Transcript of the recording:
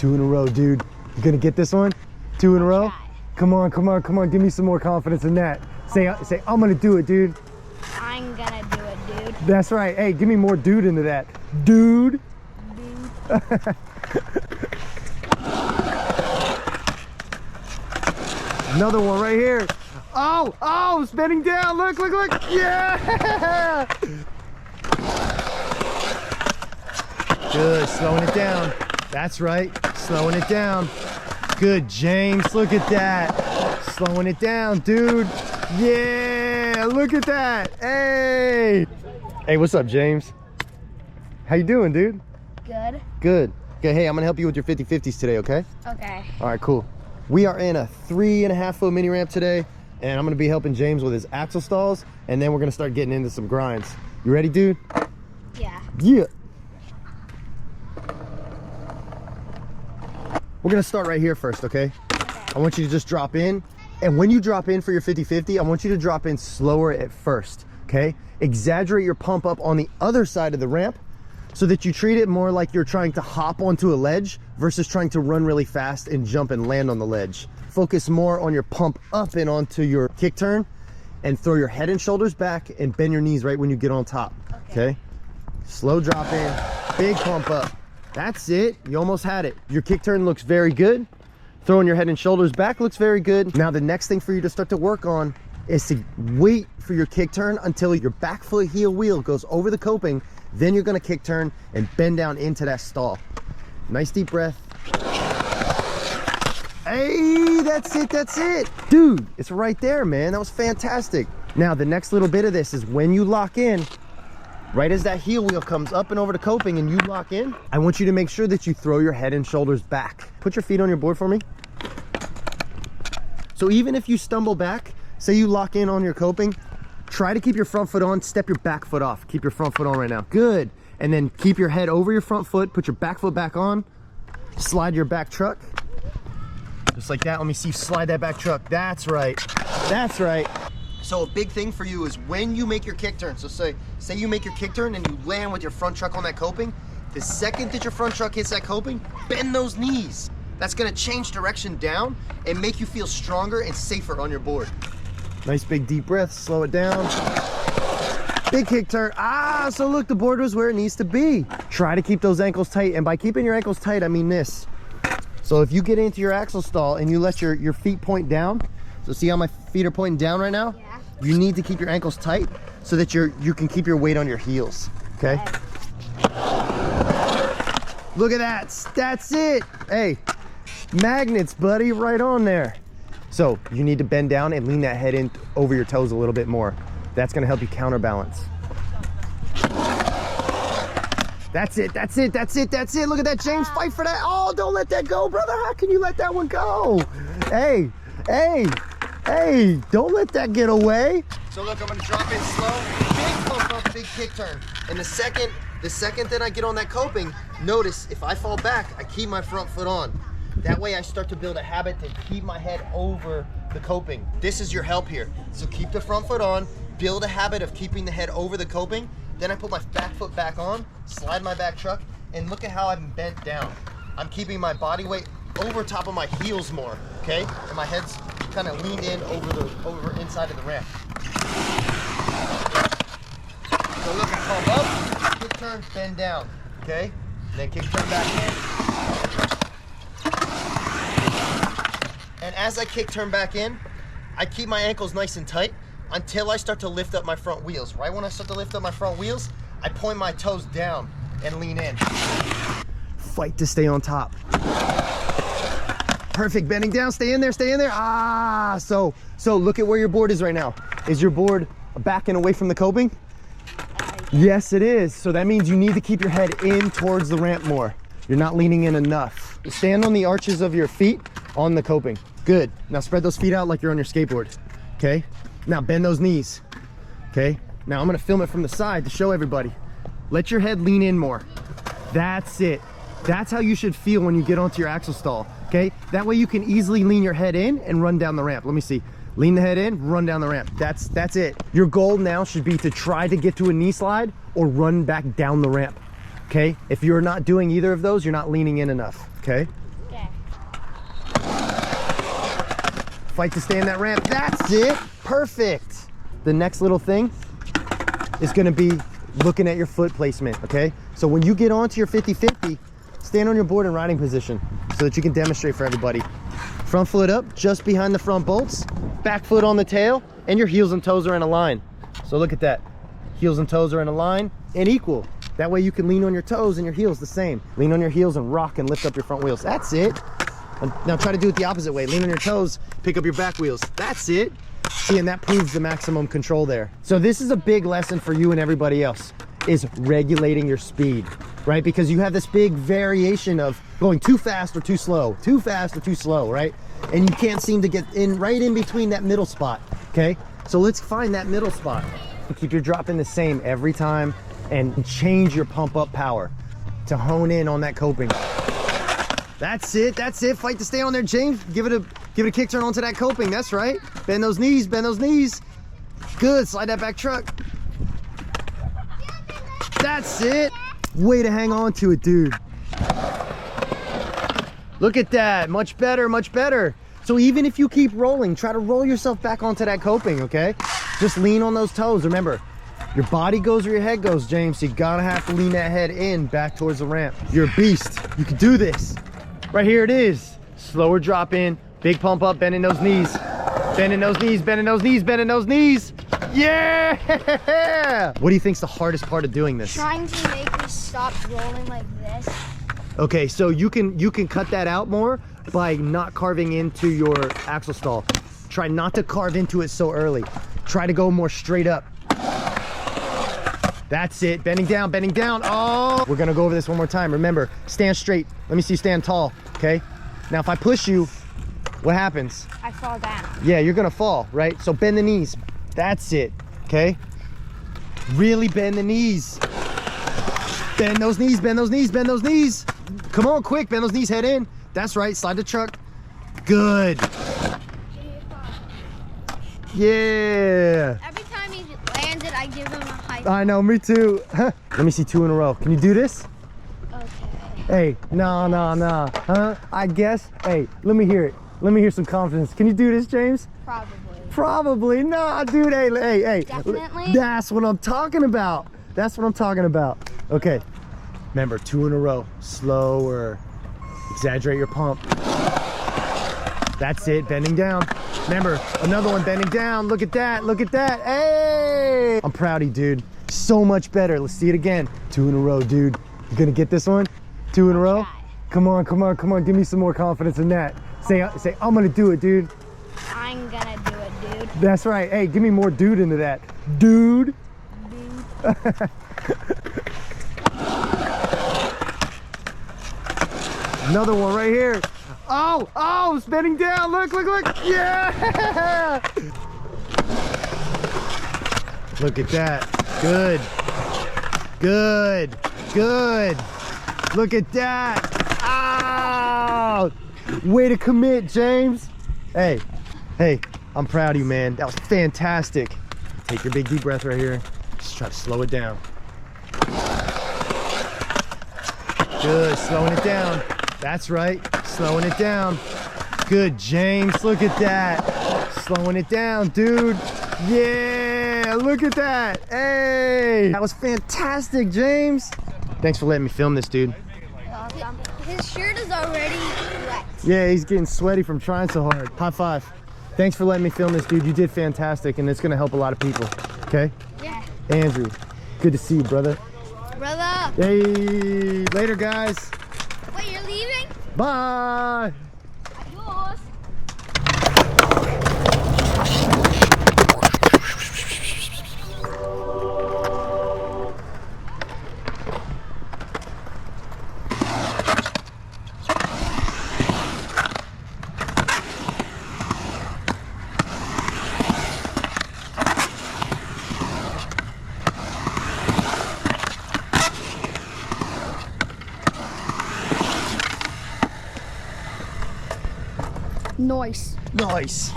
2 in a row, dude. You gonna get this one? 2 in a row? Come on, come on, come on. Give me some more confidence in that. Say, I'm gonna do it, dude. I'm gonna do it, dude. That's right. Hey, give me more dude into that. Dude. Another one right here. Oh, spinning down. Look, look, look. Yeah. Good, slowing it down. That's right, slowing it down. Good, James, look at that. Slowing it down, dude. Yeah, look at that. Hey. Hey, what's up, James? How you doing, dude? Good. Good. Okay, hey, I'm gonna help you with your 50-50s today, okay? Okay. All right, cool. We are in a 3.5-foot mini ramp today, and I'm gonna be helping James with his axle stalls, and then we're gonna start getting into some grinds. You ready, dude? Yeah. Yeah. We're gonna start right here first, okay? I want you to just drop in, and when you drop in for your 50-50, I want you to drop in slower at first, okay? Exaggerate your pump up on the other side of the ramp so that you treat it more like you're trying to hop onto a ledge versus trying to run really fast and jump and land on the ledge. Focus more on your pump up and onto your kick turn, and throw your head and shoulders back and bend your knees right when you get on top, okay? Slow drop in, big pump up. That's it, you almost had it. Your kick turn looks very good. Throwing your head and shoulders back looks very good. Now the next thing for you to start to work on is to wait for your kick turn until your back foot heel wheel goes over the coping. Then you're gonna kick turn and bend down into that stall. Nice deep breath. Hey, that's it, that's it. Dude, it's right there, man. That was fantastic. Now the next little bit of this is when you lock in, right as that heel wheel comes up and over the coping and you lock in, I want you to make sure that you throw your head and shoulders back. Put your feet on your board for me. So even if you stumble back, say you lock in on your coping, try to keep your front foot on, step your back foot off. Keep your front foot on right now. Good. And then keep your head over your front foot, put your back foot back on, slide your back truck. Just like that. Let me see you slide that back truck. That's right. That's right. So a big thing for you is when you make your kick turn. So say you make your kick turn and you land with your front truck on that coping. The second that your front truck hits that coping, bend those knees. That's gonna change direction down and make you feel stronger and safer on your board. Nice big deep breath, slow it down. Big kick turn. So look, the board was where it needs to be. Try to keep those ankles tight, and by keeping your ankles tight, I mean this. So if you get into your axle stall and you let your feet point down, so see how my feet are pointing down right now? Yeah. You need to keep your ankles tight so that you can keep your weight on your heels, okay? Look at that, that's it. Hey, magnets, buddy, right on there. So you need to bend down and lean that head in over your toes a little bit more. That's gonna help you counterbalance. That's it, that's it, that's it, that's it. Look at that, James, fight for that. Oh, don't let that go, brother. How can you let that one go? Hey, hey, hey, don't let that get away. So look, I'm gonna drop in slow, big pump up, big kick turn. And the second that I get on that coping, notice if I fall back, I keep my front foot on. That way I start to build a habit to keep my head over the coping. This is your help here. So keep the front foot on, build a habit of keeping the head over the coping. Then I put my back foot back on, slide my back truck, and look at how I'm bent down. I'm keeping my body weight over top of my heels more, okay? And my head's kind of leaned in over inside of the ramp. So look, I pump up, kick turn, bend down, okay? And then kick turn back in. And as I kick turn back in, I keep my ankles nice and tight until I start to lift up my front wheels. Right when I start to lift up my front wheels, I point my toes down and lean in. Fight to stay on top. Perfect, bending down, stay in there, stay in there. So look at where your board is right now. Is your board back and away from the coping? Yes, it is. So that means you need to keep your head in towards the ramp more. You're not leaning in enough. Stand on the arches of your feet on the coping. Good. Now spread those feet out like you're on your skateboard. Okay? Now bend those knees. Okay? Now I'm gonna film it from the side to show everybody. Let your head lean in more. That's it. That's how you should feel when you get onto your axle stall. Okay? That way you can easily lean your head in and run down the ramp. Let me see. Lean the head in, run down the ramp. That's it. Your goal now should be to try to get to a knee slide or run back down the ramp. Okay? If you're not doing either of those, you're not leaning in enough. Okay? Fight to stay in that ramp. That's it. Perfect. The next little thing is gonna be looking at your foot placement, okay? So when you get onto your 50-50, stand on your board in riding position so that you can demonstrate for everybody. Front foot up, just behind the front bolts, back foot on the tail, and your heels and toes are in a line. So look at that. Heels and toes are in a line and equal. That way you can lean on your toes and your heels the same. Lean on your heels and rock and lift up your front wheels. That's it. Now try to do it the opposite way. Lean on your toes, pick up your back wheels. That's it. See, and that proves the maximum control there. So this is a big lesson for you and everybody else, is regulating your speed, right? Because you have this big variation of going too fast or too slow, too fast or too slow, right? And you can't seem to get in right in between that middle spot, okay? So let's find that middle spot. Keep your drop in the same every time and change your pump up power to hone in on that coping. That's it, that's it. Fight to stay on there, James. Give it a kick turn onto that coping, that's right. Bend those knees, bend those knees. Good, slide that back truck. That's it. Way to hang on to it, dude. Look at that, much better, much better. So even if you keep rolling, try to roll yourself back onto that coping, okay? Just lean on those toes. Remember, your body goes where your head goes, James. So you gotta have to lean that head in back towards the ramp. You're a beast, you can do this. Right here it is. Slower drop in, big pump up, bending those knees. Bending those knees, bending those knees, bending those knees. Yeah! What do you think's the hardest part of doing this? Trying to make me stop rolling like this. Okay, so you can cut that out more by not carving into your axle stall. Try not to carve into it so early. Try to go more straight up. That's it, bending down, bending down. Oh, we're gonna go over this one more time. Remember, stand straight. Let me see you stand tall, okay? Now, if I push you, what happens? I fall down. Yeah, you're gonna fall, right? So bend the knees. That's it, okay? Really bend the knees. Bend those knees, bend those knees, bend those knees. Come on, quick, bend those knees, head in. That's right, slide the truck. Good. Yeah. Every time he lands it, I give him a high. I know, me too. Let me see 2 in a row. Can you do this? Okay. Hey, nah. Huh? I guess. Hey, let me hear it. Let me hear some confidence. Can you do this, James? Probably. Probably. Nah, dude. Hey. Definitely. That's what I'm talking about. That's what I'm talking about. Okay. Remember, 2 in a row. Slower. Exaggerate your pump. That's it. Bending down. Remember, another one bending down. Look at that. Look at that. Hey! I'm proud of you, dude. So much better. Let's see it again. 2 in a row, dude. You gonna get this one? 2 in a row? Come on. Give me some more confidence in that. Say, I'm gonna do it, dude. I'm gonna do it, dude. That's right. Hey, give me more dude into that. Dude. Another one right here. Oh, it's bending down. Look. Yeah. Look at that. Good. Look at that. Ow. Way to commit, James. Hey, I'm proud of you, man. That was fantastic. Take your big deep breath right here. Just try to slow it down. Good, slowing it down. That's right, slowing it down. Good, James, look at that. Slowing it down, dude. Yeah, look at that. Hey, that was fantastic, James. Thanks for letting me film this, dude. His shirt is already wet. Yeah, he's getting sweaty from trying so hard. High five. Thanks for letting me film this, dude. You did fantastic, and it's gonna help a lot of people, okay? Yeah. Andrew, good to see you, brother. Brother. Hey, later, guys. Wait, you're leaving? Bye. Adios. Nice. Nice.